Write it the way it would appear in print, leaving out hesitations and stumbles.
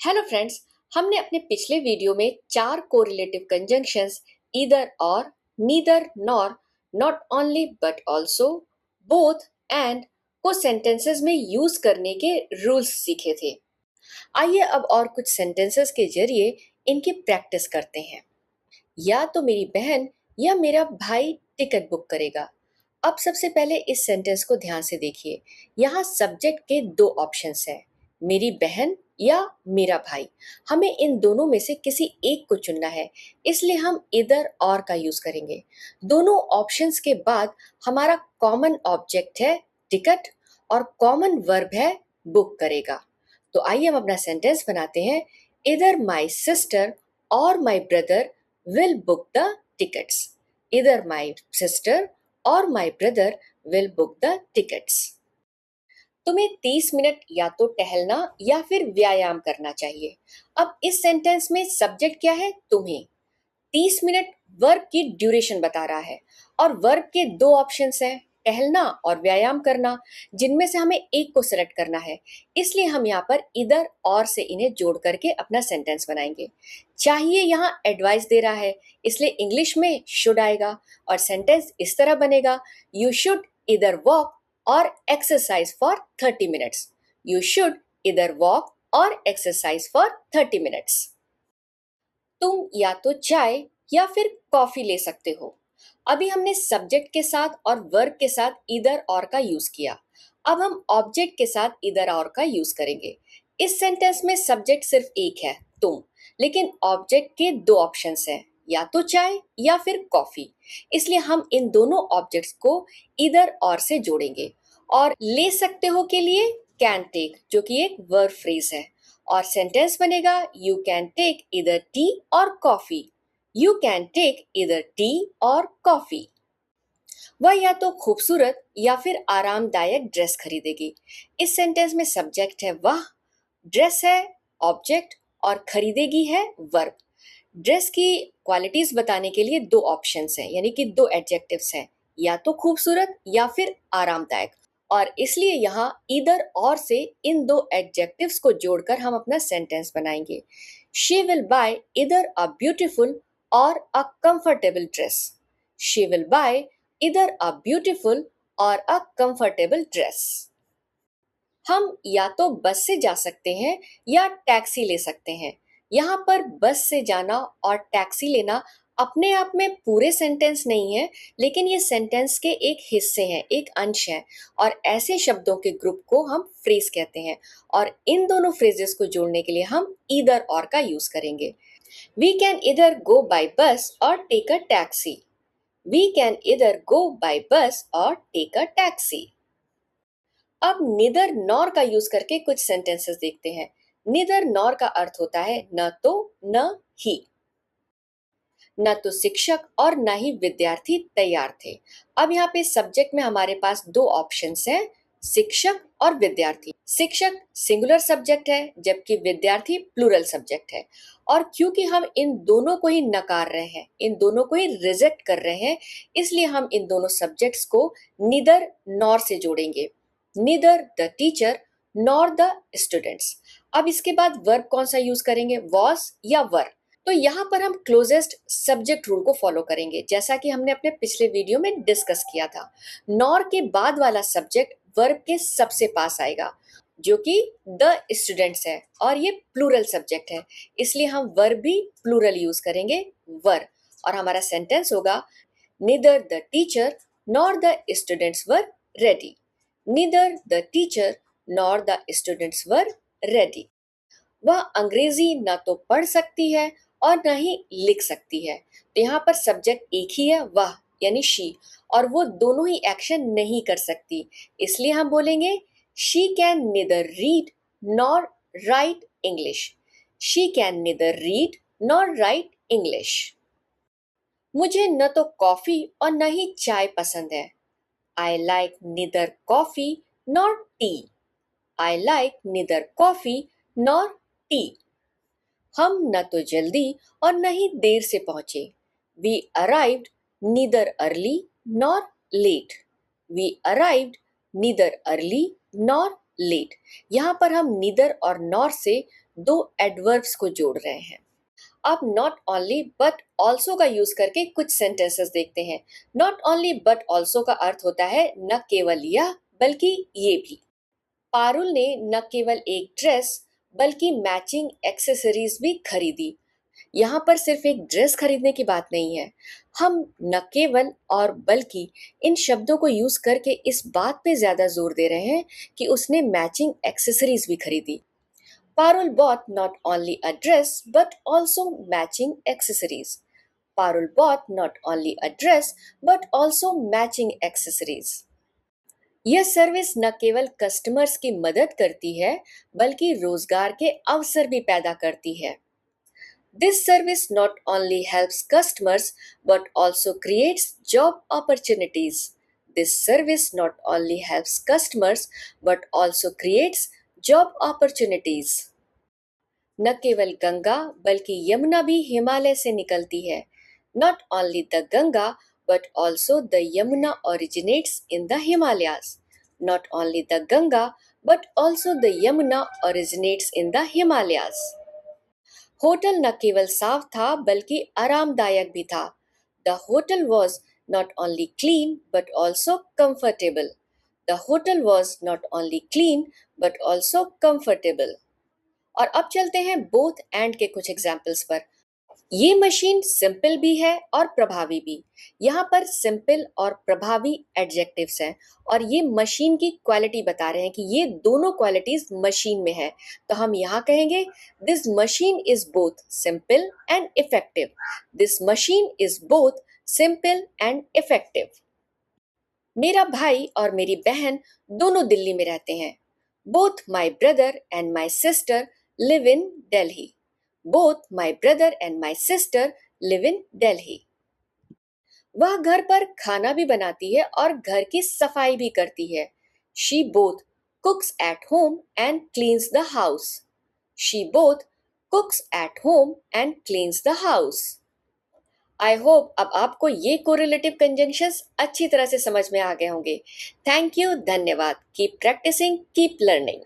Hello friends, हमने अपने पिछले वीडियो में 4 कोरिलेटिव कंजंक्शंस ईदर और, neither nor, not only but also, both and को सेंटेंसेस में यूज करने के रूल्स सीखे थे। आइए अब और कुछ सेंटेंसेस के जरिए इनकी प्रैक्टिस करते हैं। या तो मेरी बहन या मेरा भाई टिकट बुक करेगा। अब सबसे पहले इस सेंटेंस को ध्यान से देखिए। यहाँ सब्जेक्ट के 2 ऑप्शंस हैं, मेरी बहन या मेरा भाई। हमें इन दोनों में से किसी एक को चुनना है, इसलिए हम इधर और का यूज करेंगे। दोनों ऑप्शंस के बाद हमारा कॉमन ऑब्जेक्ट है टिकट और कॉमन वर्ब है बुक करेगा। तो आइए हम अपना सेंटेंस बनाते हैं। इधर माई सिस्टर और my brother will book the tickets. Either my sister or my brother will book the tickets. तुम्हें 30 मिनट या तो टहलना या फिर व्यायाम करना चाहिए। अब इस सेंटेंस में सब्जेक्ट क्या है? तुम्हें। 30 मिनट वर्ब की ड्यूरेशन बता रहा है और वर्ब के 2 ऑप्शंस हैं, टहलना और व्यायाम करना, जिनमें से हमें एक को सिलेक्ट करना है। इसलिए हम यहाँ पर इधर और से इन्हें जोड़ करके अपना सेंटेंस बनाएंगे। चाहिए यहाँ एडवाइस दे रहा है, इसलिए इंग्लिश में शुड आएगा और सेंटेंस इस तरह बनेगा, यू शुड इधर वॉक और exercise for 30 minutes. You should इधर वॉक और एक्सरसाइज फॉर 30 मिनट्स। तुम या तो चाय या फिर कॉफी ले सकते हो। अभी हमने सब्जेक्ट के साथ और वर्ब के साथ इधर और का यूज किया। अब हम ऑब्जेक्ट के साथ इधर और का यूज करेंगे। इस सेंटेंस में सब्जेक्ट सिर्फ एक है, तुम, लेकिन ऑब्जेक्ट के 2 ऑप्शंस हैं, या तो चाय या फिर कॉफी। इसलिए हम इन दोनों ऑब्जेक्ट्स को इधर और से जोड़ेंगे और ले सकते हो के लिए कैन टेक, जो कि एक वर्ब फ्रेज है, और सेंटेंस बनेगा यू कैन टेक इधर टी और कॉफी। यू कैन टेक इधर टी और कॉफी। वह या तो खूबसूरत या फिर आरामदायक ड्रेस खरीदेगी। इस सेंटेंस में सब्जेक्ट है वह, ड्रेस है ऑब्जेक्ट और खरीदेगी है वर्ब। ड्रेस की क्वालिटीज बताने के लिए 2 ऑप्शंस हैं, यानी कि 2 एडजेक्टिव्स हैं, या तो खूबसूरत या फिर आरामदायक, और इसलिए यहाँ इधर और से इन 2 एडजेक्टिव्स को जोड़कर हम अपना सेंटेंस बनाएंगे। शी विल बाय इधर अ ब्यूटीफुल और a comfortable dress. She will buy इधर अ ब्यूटीफुल और अ कंफर्टेबल ड्रेस। हम या तो बस से जा सकते हैं या टैक्सी ले सकते हैं। यहाँ पर बस से जाना और टैक्सी लेना अपने आप में पूरे सेंटेंस नहीं है, लेकिन ये सेंटेंस के एक हिस्से हैं, एक अंश है, और ऐसे शब्दों के ग्रुप को हम फ्रेज कहते हैं। और इन दोनों फ्रेजेस को जोड़ने के लिए हम ईदर और का यूज करेंगे। वी कैन इधर गो बाय बस और take a taxi. We can इधर गो बाय बस और टेक अ टैक्सी। अब निदर नॉर का यूज करके कुछ सेंटेंसेस देखते हैं। निदर नॉर का अर्थ होता है न तो न ही। न तो शिक्षक और न ही विद्यार्थी तैयार थे। अब यहाँ पे सब्जेक्ट में हमारे पास 2 ऑप्शंस हैं, शिक्षक और विद्यार्थी। शिक्षक सिंगुलर सब्जेक्ट है जबकि विद्यार्थी प्लूरल सब्जेक्ट है, और क्योंकि हम इन दोनों को ही नकार रहे हैं, इन दोनों को ही रिजेक्ट कर रहे हैं, इसलिए हम इन दोनों सब्जेक्ट्स को निदर नॉर से जोड़ेंगे। Neither the teacher nor the students. अब इसके बाद वर्ब कौन सा यूज करेंगे, वॉज या वर। तो यहाँ पर हम क्लोजेस्ट सब्जेक्ट रूल को फॉलो करेंगे, जैसा कि हमने अपने पिछले वीडियो में डिस्कस किया था। नॉर के बाद वाला सब्जेक्ट वर्ब के सबसे पास आएगा, जो कि द स्टूडेंट्स है, और ये प्लूरल सब्जेक्ट है, इसलिए हम वर्ब भी प्लूरल यूज करेंगे, वर। और हमारा सेंटेंस होगा neither the teacher nor the students were ready. Neither the teacher nor the students were ready. वह अंग्रेजी न तो पढ़ सकती है और न ही लिख सकती है। तो यहाँ पर सब्जेक्ट एक ही है, वह यानी शी, और वो दोनों ही एक्शन नहीं कर सकती, इसलिए हम बोलेंगे she can neither read nor right English. She can neither read nor right English. मुझे न तो कॉफी और न ही चाय पसंद है। I like neither coffee nor T. I like neither coffee nor T. हम न तो जल्दी और न ही देर से पहुंचे। We arrived neither early nor late. We arrived neither early nor late. यहाँ पर हम नीदर और नॉर से दो एडवर्ब्स को जोड़ रहे हैं। अब नॉट ओनली बट ऑल्सो का यूज करके कुछ सेंटेंसेस देखते हैं। नॉट ओनली बट ऑल्सो का अर्थ होता है न केवल यह बल्कि ये भी। पारुल ने न केवल एक ड्रेस बल्कि मैचिंग एक्सेसरीज भी खरीदी। यहाँ पर सिर्फ एक ड्रेस खरीदने की बात नहीं है। हम न केवल और बल्कि इन शब्दों को यूज करके इस बात पे ज्यादा जोर दे रहे हैं कि उसने मैचिंग एक्सेसरीज भी खरीदी। Parul bought not only a dress but also matching accessories. Parul bought not only a dress but also matching accessories. यह सर्विस न केवल कस्टमर्स की मदद करती है बल्कि रोजगार के अवसर भी पैदा करती है। This service not only helps customers but also creates job opportunities. This service not only helps customers but also creates job opportunities. न केवल गंगा बल्कि यमुना भी हिमालय से निकलती है। Not only the Ganga but also the Yamuna originates in the Himalayas. Not only the Ganga but also the Yamuna originates in the Himalayas. Hotel न केवल साफ था बल्कि आरामदायक भी था। The hotel was not only clean but also comfortable. The hotel was not only clean but also comfortable. और अब चलते हैं बोथ एंड के कुछ एग्जाम्पल्स पर। ये मशीन सिंपल भी है और प्रभावी भी। यहाँ पर सिंपल और प्रभावी एडजेक्टिव्स हैं और ये मशीन की क्वालिटी बता रहे हैं कि ये दोनों क्वालिटीज मशीन में है। तो हम यहाँ कहेंगे this machine is both simple and effective. This machine is both simple and effective. मेरा भाई और मेरी बहन दोनों दिल्ली में रहते हैं। Both my brother and my sister live in Delhi. Both my brother and my sister live in Delhi. वह घर पर खाना भी बनाती है और घर की सफाई भी करती है। She both cooks at home and cleans the house. She both cooks at home and cleans the house. I hope अब आपको ये correlative conjunctions अच्छी तरह से समझ में आ गए होंगे। Thank you, धन्यवाद। Keep practicing, keep learning.